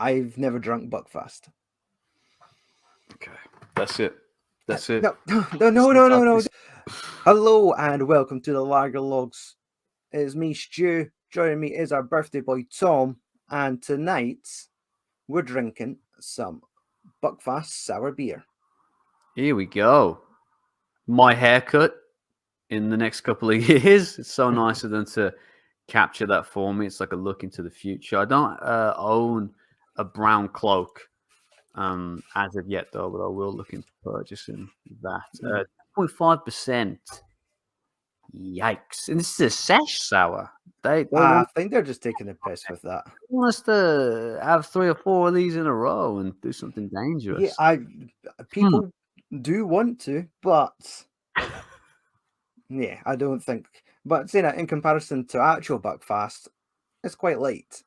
I've never drunk Buckfast. Okay, that's it. That's it. No. Hello and welcome to the Lager Logs. It's me, Stu. Joining me is our birthday boy, Tom. And tonight, we're drinking some Buckfast sour beer. Here we go. My haircut in the next couple of years. It's so nice of them to capture that for me. It's like a look into the future. I don't own a brown cloak as of yet, though, but I will look into purchasing that. 0.5%. Yikes. And this is a Sesh sour. They I think they're just taking a piss with that. want us to have 3 or 4 of these in a row and do something dangerous. Yeah, people do want to, but yeah, I don't think. But saying that in comparison to actual Buckfast, it's quite light.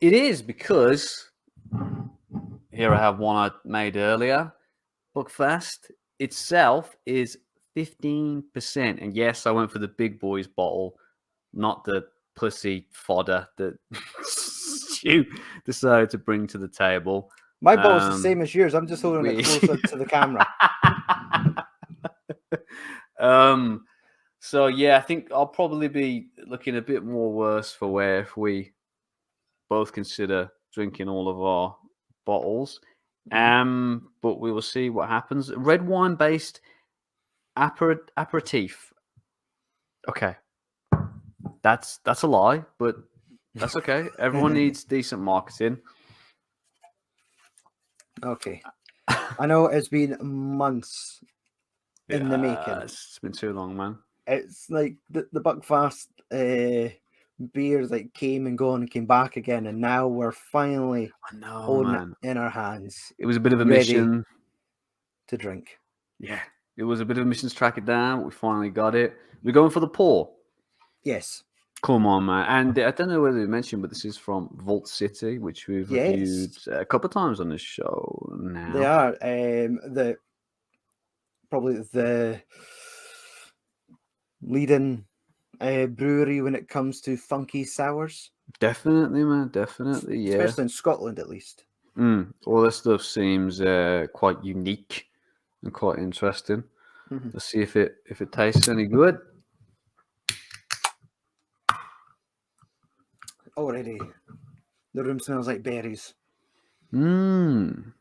It is because here I have one I made earlier. Buckfast itself is 15%. And yes, I went for the big boys bottle, not the pussy fodder that you decided to bring to the table. My bottle's the same as yours. I'm just holding it closer to the camera. So yeah, I think I'll probably be looking a bit more worse for wear if we both consider drinking all of our bottles. But we will see what happens. Red wine based aperitif. Okay. That's a lie, but that's okay. Everyone needs decent marketing. Okay. I know it's been months in the making. It's been too long, man. It's like the Buckfast beers like came and gone and came back again, and now we're finally holding it in our hands. It was a bit of a mission to drink. Yeah, it was a bit of a mission to track it down. We finally got it. We're going for the pour. Yes. Come on, man. And I don't know whether you mentioned, but this is from Vault City, which we've reviewed a couple of times on this show now. They are probably the leading brewery when it comes to funky sours. Definitely, man. Definitely, yeah. Especially in Scotland, at least. All this stuff seems quite unique and quite interesting. Mm-hmm. Let's see if it tastes any good. Already, the room smells like berries. I don't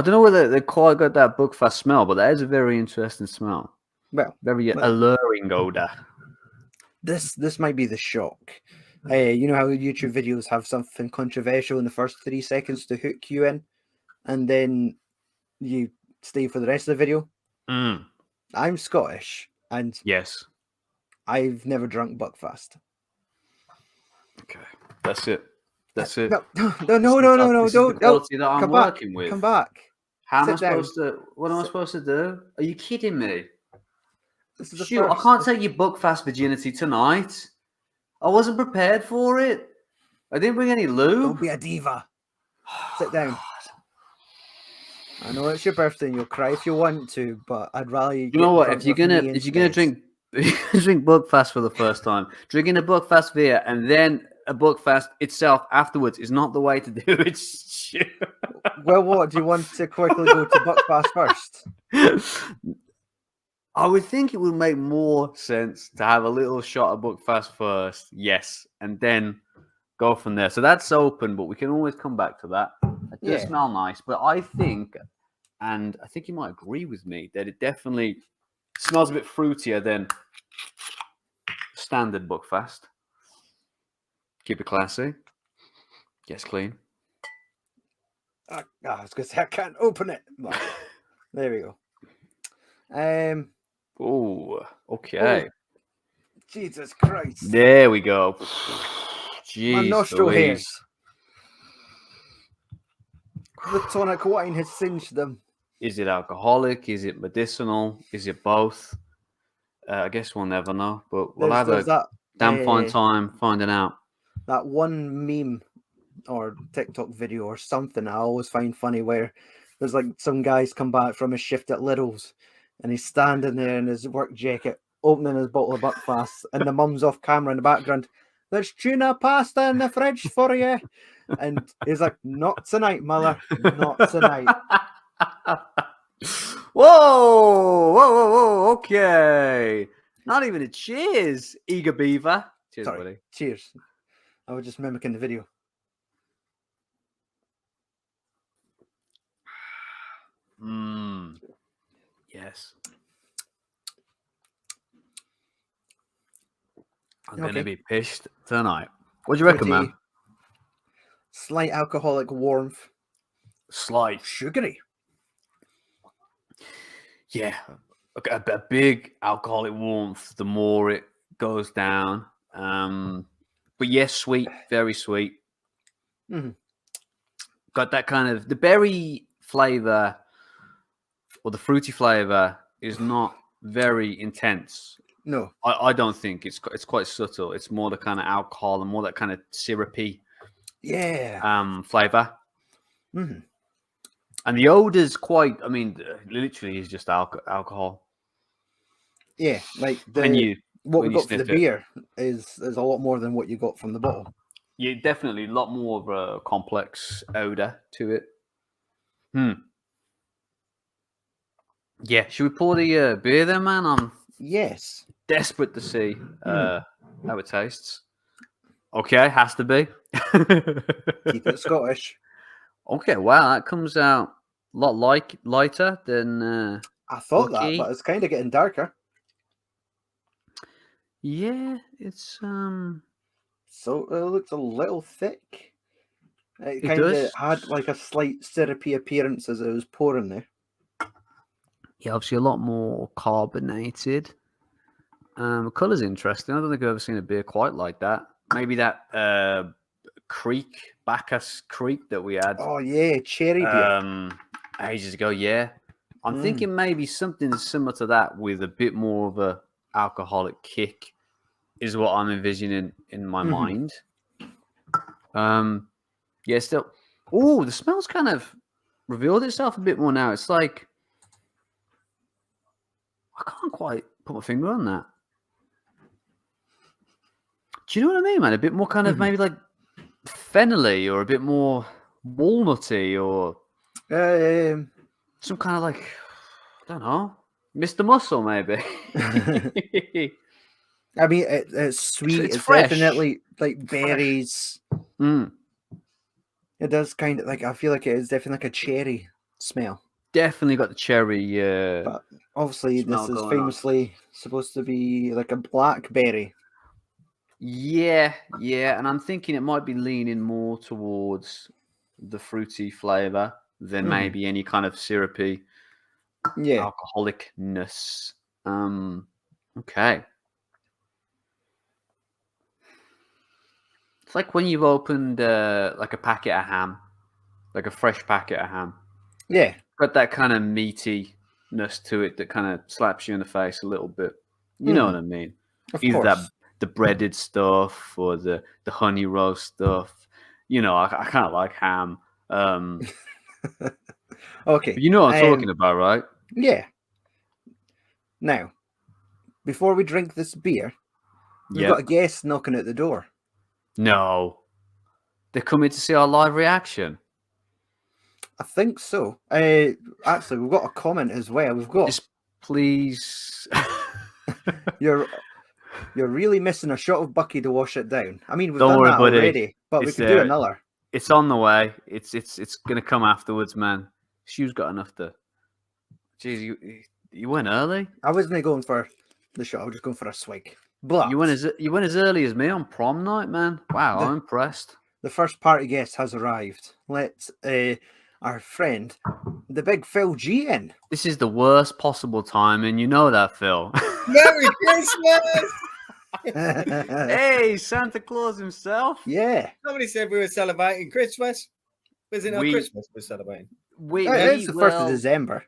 know whether they quite got that Buckfast smell, but that is a very interesting smell. Well, very alluring odor. This might be the shock. You know how YouTube videos have something controversial in the first 3 seconds to hook you in, and then you stay for the rest of the video? I'm Scottish, and yes, I've never drunk Buckfast. Okay, that's it. That's it. No! Don't. That I'm working with. Come back. How am I supposed to? What am I supposed to do? Are you kidding me? Shoot, I can't take your Buckfast virginity tonight. I wasn't prepared for it. I didn't bring any lube. Don't be a diva. Sit down. I know it's your birthday and you'll cry if you want to, but I'd rather you. You know what? If you're gonna drink Buckfast for the first time, drinking a Buckfast beer and then a Buckfast itself afterwards is not the way to do it. Well, what do you want to quickly go to Buckfast first? I would think it would make more sense to have a little shot of Buckfast first, yes, and then go from there. So that's open, but we can always come back to that. It does smell nice, but I think, and I think you might agree with me, that it definitely smells a bit fruitier than standard Buckfast. Keep it classy. Gets clean. I was going to say I can't open it. There we go. Oh, okay. Oh, Jesus Christ. There we go. Jeez, my nostril hairs. The tonic wine has singed them. Is it alcoholic? Is it medicinal? Is it both? I guess we'll never know, but we'll have a damn fine time finding out. That one meme or TikTok video or something I always find funny where there's like some guys come back from his shift at Lidl's and he's standing there in his work jacket opening his bottle of Buckfast and the mum's off camera in the background. There's tuna pasta in the fridge for you. And he's like, "Not tonight, mother. Not tonight." Whoa. Okay. Not even a cheers, Eager Beaver. Cheers, Sorry. buddy. Cheers. I was just mimicking the video. Yes. I'm going to be pissed tonight. What do you reckon, man? Slight alcoholic warmth. Slight. Sugary. Yeah. A big alcoholic warmth the more it goes down. But yes, sweet. Very sweet. Mm-hmm. Got that kind of... The berry flavor or the fruity flavor is not very intense. No. I don't think. It's quite subtle. It's more the kind of alcohol and more that kind of syrupy flavor. Mm-hmm. And the odor's quite, I mean, literally is just alcohol. Yeah, like what we got for the beer is a lot more than what you got from the bottle. Yeah, definitely a lot more of a complex odor to it. Yeah, should we pour the beer then, man? I'm desperate to see how it tastes. Okay, has to be. Keep it Scottish. Okay, wow, that comes out a lot lighter than I thought Buckie. that, but it's kind of getting darker. Yeah, it's so it looks a little thick. It kind does. of had like a slight syrupy appearance as it was pouring there. Yeah, obviously a lot more carbonated. The colour's interesting. I don't think I've ever seen a beer quite like that. Maybe that Bacchus Creek that we had. Oh yeah, cherry beer. Ages ago, yeah. I'm thinking maybe something similar to that with a bit more of a alcoholic kick is what I'm envisioning in my mind. Yeah, still. Oh, the smell's kind of revealed itself a bit more now. It's like I can't quite put my finger on that. Do you know what I mean, man? A bit more kind of maybe like fennelly or a bit more walnutty or some kind of like, I don't know, Mr. Muscle maybe. I mean, it's sweet. It's fresh. Definitely like berries. It does kind of like, I feel like it is definitely like a cherry smell. Definitely got the cherry. But obviously, this is famously supposed to be like a blackberry. Yeah, and I'm thinking it might be leaning more towards the fruity flavor than maybe any kind of syrupy alcoholicness. Okay. It's like when you've opened like a packet of ham, like a fresh packet of ham. Yeah. Got that kind of meatiness to it that kind of slaps you in the face a little bit. You know what I mean? Either that the breaded stuff or the honey roast stuff. You know, I kind of like ham. Okay. But you know what I'm talking about, right? Yeah. Now, before we drink this beer, we've got a guest knocking at the door. No. They're coming to see our live reaction. I think so. Actually, we've got a comment as well. We've got... Just please... You're really missing a shot of Buckie to wash it down. I mean, we've Don't done worry, that buddy. already, but we could do another. It's on the way. It's going to come afterwards, man. Stu's got enough to... Jeez, you went early? I wasn't going for the shot. I was just going for a swig. But you went as early as me on prom night, man. Wow, I'm impressed. The first party guest has arrived. Let's our friend, the big Phil G, in. This is the worst possible time, and you know that, Phil. Merry Christmas! Hey, Santa Claus himself. Yeah. Somebody said we were celebrating Christmas. Was it not Christmas we're celebrating? It's the 1st of December.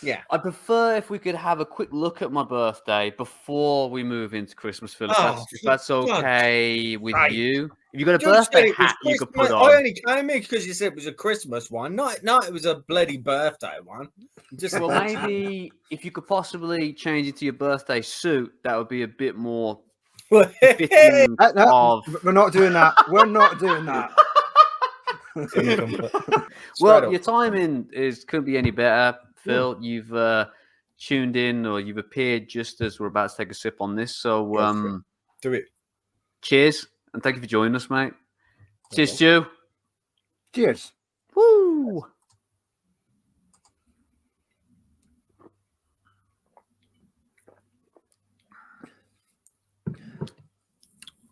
Yeah. I prefer if we could have a quick look at my birthday before we move into Christmas, Phil. If that's okay with you. If you've got a birthday hat you could put on. I only came in because you said it was a Christmas one. Not it was a bloody birthday one. Well, maybe if you could possibly change it to your birthday suit, that would be a bit more... We're not doing that. We're not doing that. Tin comfort. Well, Straight your up. timing couldn't be any better, Phil. You've tuned in, or you've appeared just as we're about to take a sip on this. So, Go for it. Do it. cheers, and thank you for joining us, mate. Cheers, Stu. Cheers. Woo!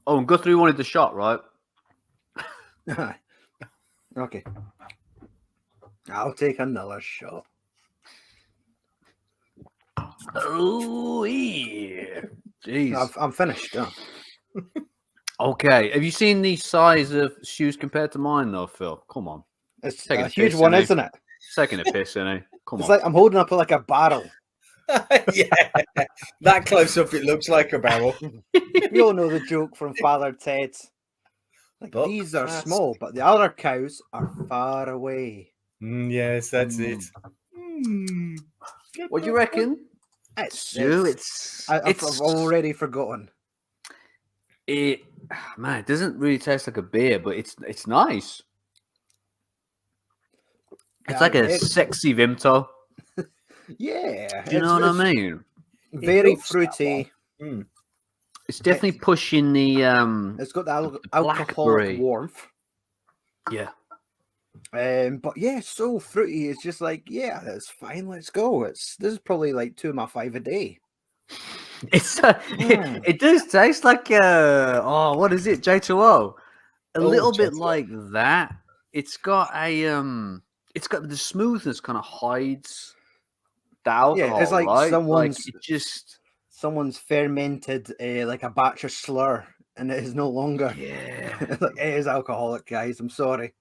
Oh, and Guthrie wanted the shot, right? Okay. I'll take another shot. Oh, yeah. Jeez. I'm finished. Okay. Have you seen the size of shoes compared to mine, though, Phil? Come on. It's Taking a a huge piss, one, innit? isn't it? Taking a piss, innit? Come It's on. like I'm holding up like a barrel. Yeah, that close up, it looks like a barrel. We all know the joke from Father Ted. Like, Buck these are fast. small, but the other cows are far away. Yes, that's it. What do you reckon? Stu, I've already forgotten. Man, it doesn't really taste like a beer, but it's nice. It's Yeah, like a it- sexy Vimto. Yeah. Do you know what I mean? Very looks that fruity. It's definitely pushing the It's got the alcoholic Blackberry. warmth. yeah. But yeah, so fruity. It's just like, yeah, that's fine. Let's go. This is probably like 2 of my 5 a day. It's Mm. it does taste like what is it? J2O. A little bit J2O. like that. It's got it's got the smoothness kind of hides the alcohol, it's like right? someone's- it just Someone's fermented like a batch of slur, and it is no longer. Like, it is alcoholic, guys. I'm sorry.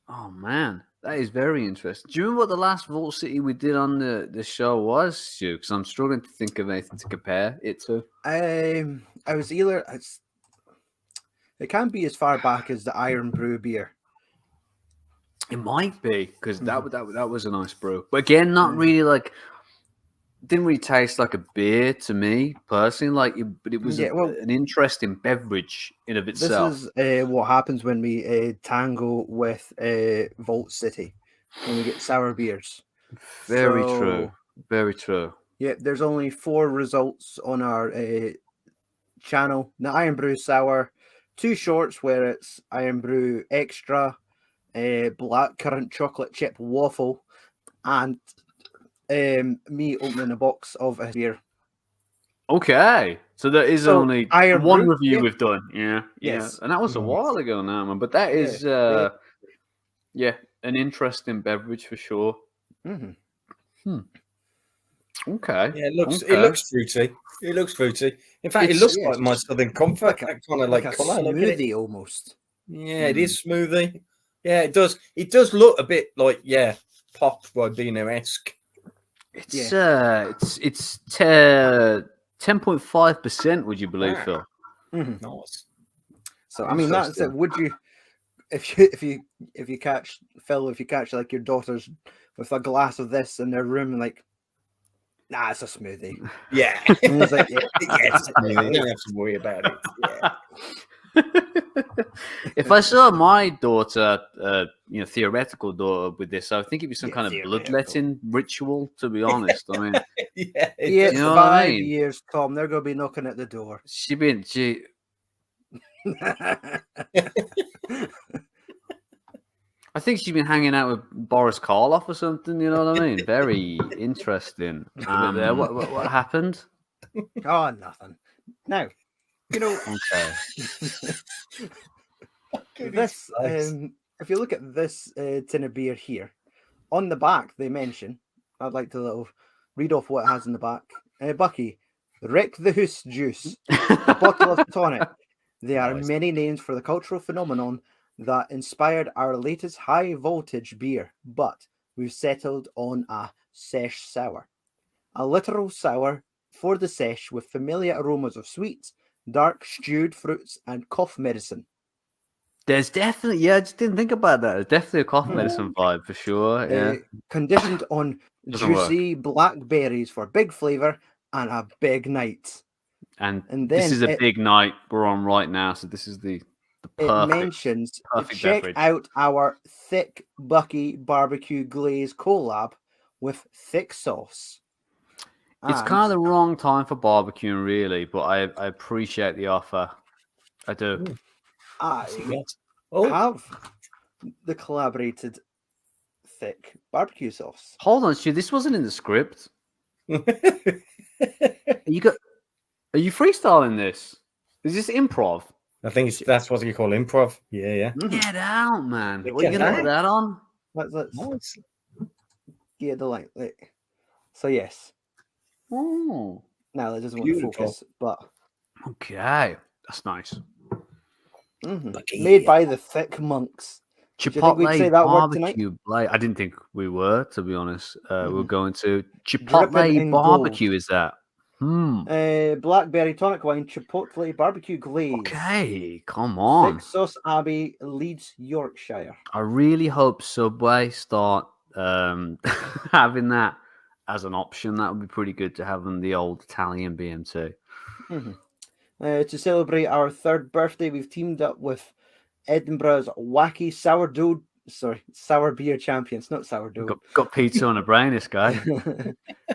Oh man, that is very interesting. Do you remember what the last Vault City we did on the show was, Stu? Because I'm struggling to think of anything to compare it to. I was either. It can't be as far back as the Iron Brew beer. It might be because that was a nice brew, but again, not really like. Didn't really taste like a beer to me personally, but it was an interesting beverage in of itself. This is what happens when we tango with Vault City, when we get sour beers. Very true. Very true. Yeah, there's only 4 results on our channel. The Iron Brew Sour, 2 shorts where it's Iron Brew Extra, Blackcurrant Chocolate Chip Waffle, and me opening a box of a beer. Okay, so there is only Iron one Brew, review we've done. Yeah, Yes. and that was a while ago now, man. But that is, an interesting beverage for sure. Mm-hmm. Okay. Yeah, it looks fruity. It looks fruity. In fact, it looks like my Southern Comfort. That kind of like a colour. smoothie almost. Yeah, it is smoothie. Yeah, it does. It does look a bit like Pop Ribena-esque. It's 10.5%. Would you believe, Phil? Mm-hmm. Nice. So I mean, that's it. Would you, if you catch Phil, if you catch like your daughters with a glass of this in their room, like, nah, it's a smoothie. Yeah, And it's like, yeah, it's a smoothie. You don't have to worry about it. Yeah. If I saw my daughter, theoretical daughter with this, I think it'd be some kind of theoretical. bloodletting ritual. To be honest, I mean, Yeah, it's you know what I 5 mean? years, Tom. They're going to be knocking at the door. I think she's been hanging out with Boris Karloff or something. You know what I mean? Very interesting. What happened? Oh, nothing. Now, Okay. this, if you look at this tin of beer here, on the back they mention, I'd like to read off what it has in the back. Buckie, Wreck the Hoose Juice, a bottle of tonic. There are many names for the cultural phenomenon that inspired our latest high voltage beer, but we've settled on a Sesh sour. A literal sour for the Sesh with familiar aromas of sweet, dark stewed fruits and cough medicine. There's definitely, I just didn't think about that. There's definitely a cough medicine vibe for sure. Yeah. Conditioned on juicy blackberries for big flavour and a big night. And then this is a big night we're on right now. So this is the it Perfect. mentions Perfect check beverage. out our thick Buckie barbecue glaze collab with thick sauce. It's And kind of the wrong time for barbecuing, really, but I appreciate the offer. I do. I Oh, have the collaborated thick barbecue sauce. Hold on, Stu. This wasn't in the script. Are you freestyling this? Is this improv? I think that's what you call improv. Yeah. Get out, man. Get What are you gonna out. put that on? Let's Nice. get the light. So yes. Oh, Now that doesn't want Beautiful. to focus, but okay. That's nice. Buckie. made by the thick monks. you think we'd say Chipotle that word tonight? barbecue blade. I didn't think we were, to be honest. We're going to Dripping Chipotle in barbecue. Is that? Blackberry tonic wine, chipotle barbecue glaze. Okay, come on. Thick sauce Abbey, Leeds, Yorkshire. I really hope Subway start having that as an option. That would be pretty good to have in the old Italian BM2. To celebrate our 3rd birthday, we've teamed up with Edinburgh's wacky sour beer champions, not sourdough. Got pizza on a brain, this guy.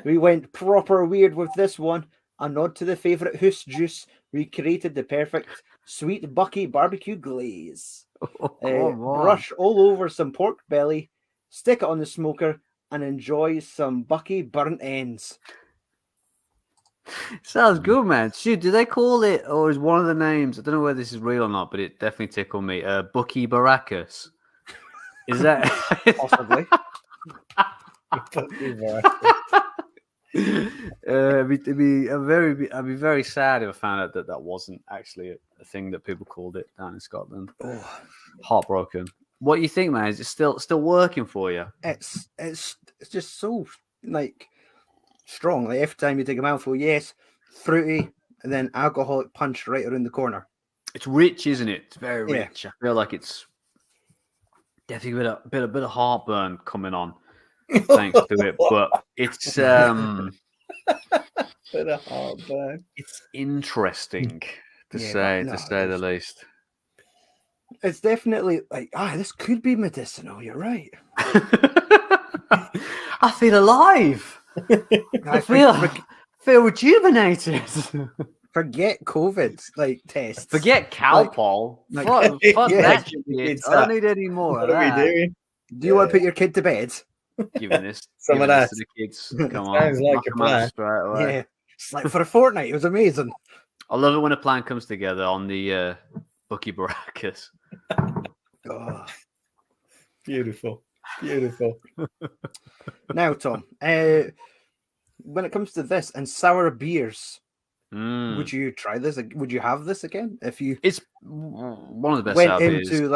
We went proper weird with this one. A nod to the favourite Hoose juice. We created the perfect sweet Buckie barbecue glaze. Brush all over some pork belly, stick it on the smoker, and enjoy some Buckie burnt ends. Sounds good, man. Shoot, do they call it, or is one of the names, I don't know whether this is real or not, but it definitely tickled me, Buckie Baracus. Is that... Possibly. I'd be very sad if I found out that wasn't actually a thing that people called it down in Scotland. Oh, Heartbroken. What do you think, man? Is it still working for you? it's just so like strong. Like every time you take a mouthful, yes, fruity, and then alcoholic punch right around the corner. It's rich, isn't it? It's very Yeah. rich. I feel like it's definitely a bit of heartburn coming on thanks to it, but it's Bit of heartburn. it's interesting to say the least. It's definitely like this could be medicinal. You're right. I feel alive. I feel rejuvenated. Forget COVID tests. Forget Calpol. Like- Fuck Yeah. that shit. I don't need any more What of are we that. doing? Do you want to put your kid to bed? Giving this Some of giving this that. to the kids. Come on. Sounds like knock a 'em out plan. straight away. Yeah. Slept for a fortnight. It was amazing. I love it when a plan comes together on the Buckie Baracus. Oh. Beautiful. Now, Tom, when it comes to this and sour beers, would you try this? Would you have this again if you It's one of the best went sour beers. into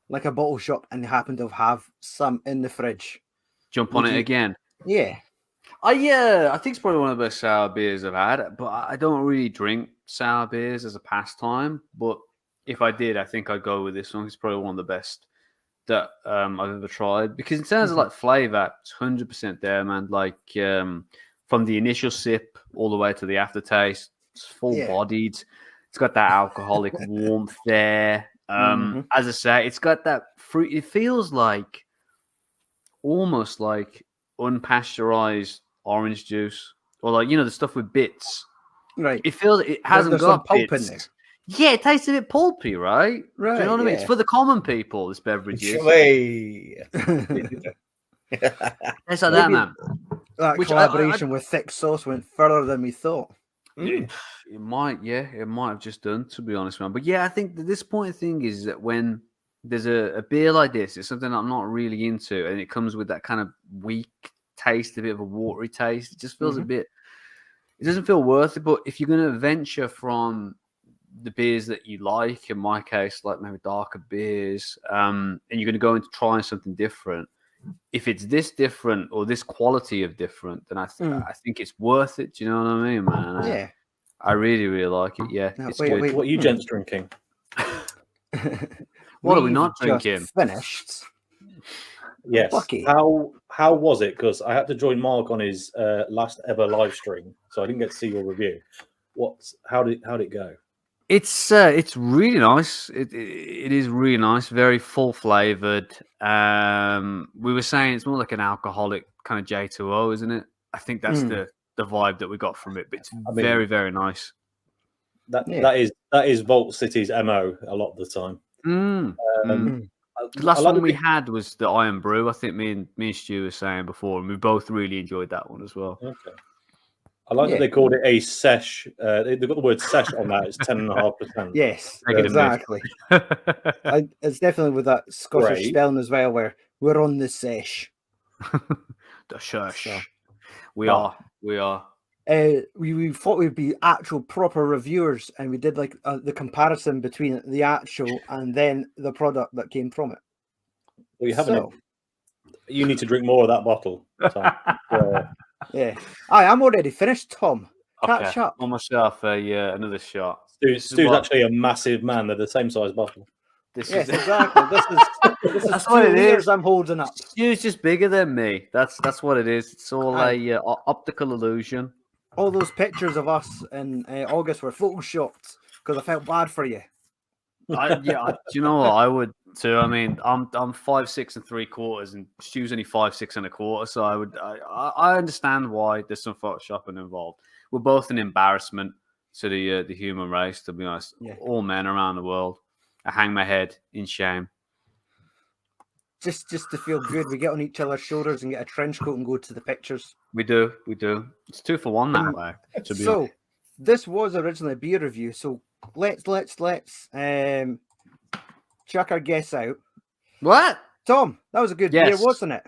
like a bottle shop and happened to have some in the fridge? Jump on would it you- again. Yeah. I think it's probably one of the best sour beers I've had, but I don't really drink sour beers as a pastime. But if I did, I think I'd go with this one. It's probably one of the best that I've ever tried, because in terms of flavor, it's 100% there, man. Like from the initial sip all the way to the aftertaste, it's full-bodied. It's got that alcoholic warmth there. As I say, it's got that fruit. It feels like almost like unpasteurized orange juice, or the stuff with bits. Right. It feels it hasn't There's got some pulp bits. in there. Yeah, it tastes a bit pulpy, right? Right. Do you know what I mean? It's for the common people. This beverage is. Way. It's like that, Maybe man. that Which collaboration with thick sauce went further than we thought. It might have just done, to be honest, man. But yeah, I think the disappointing thing is that when there's a beer like this, it's something I'm not really into, and it comes with that kind of weak taste, a bit of a watery taste. It just feels a bit. It doesn't feel worth it. But if you're going to venture from the beers that you like, in my case, like maybe darker beers, and you're going to go into trying something different, if it's this different or this quality of different, then I think it's worth it. Do you know what I mean, man? Yeah. I really, really like it. Yeah, Now, it's wait, good. wait. What are you gents drinking? What are we We've not just drinking? Finished. Yes. Buckie. How was it? Because I had to join Mark on his last ever live stream, so I didn't get to see your review. How did it go? It's really nice. It is really nice. Very full flavored. We were saying it's more like an alcoholic kind of J2O, isn't it? I think that's the vibe that we got from it. But it's very, very nice. That is Vault City's MO a lot of the time. The last one we had was the Iron Brew. I think me and Stu were saying before, and we both really enjoyed that one as well. Okay. I like that they called it a sesh. They've got the word sesh on that. It's 10.5%. Yes, exactly. It's definitely with that Scottish spelling as well, where we're on the sesh. The sesh. So, we are. We thought we'd be actual proper reviewers, and we did like the comparison between the actual and then the product that came from it. Well, you haven't. You need to drink more of that bottle, Tom. Yeah, I'm already finished, Tom. Catch up. On myself, another shot. Stu's actually a massive man. They're the same size bottle. Exactly. This is that's what it is. I'm holding up. Stu's just bigger than me. That's what it is. It's all a optical illusion. All those pictures of us in August were photoshopped because I felt bad for you. Do you know what? I would too. I mean, I'm 5'6" 3/4, and Stu's only 5'6" 1/4. So I understand why there's some photoshopping involved. We're both an embarrassment to the human race, to be honest. Yeah. All men around the world. I hang my head in shame. Just to feel good, we get on each other's shoulders and get a trench coat and go to the pictures. We do. It's 2 for 1 that way. So this was originally a beer review. So let's check our guests out. What? Tom, that was a good beer, wasn't it?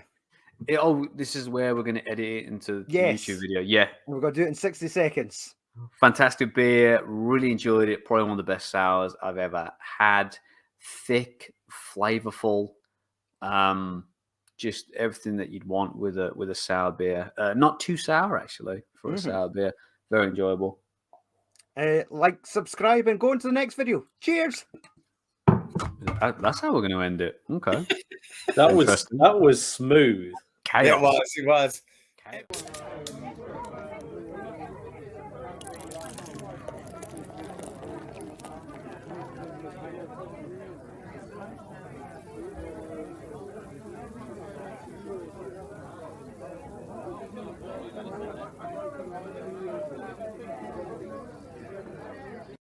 This is where we're going to edit it into the YouTube video. Yeah. We're going to do it in 60 seconds. Fantastic beer. Really enjoyed it. Probably one of the best sours I've ever had. Thick, flavorful. Just everything that you'd want with a sour beer. Not too sour, actually, for a sour beer. Very enjoyable. Like, subscribe, and go on to the next video. Cheers. That's how we're going to end it. Okay. That was smooth. Chaos. It was.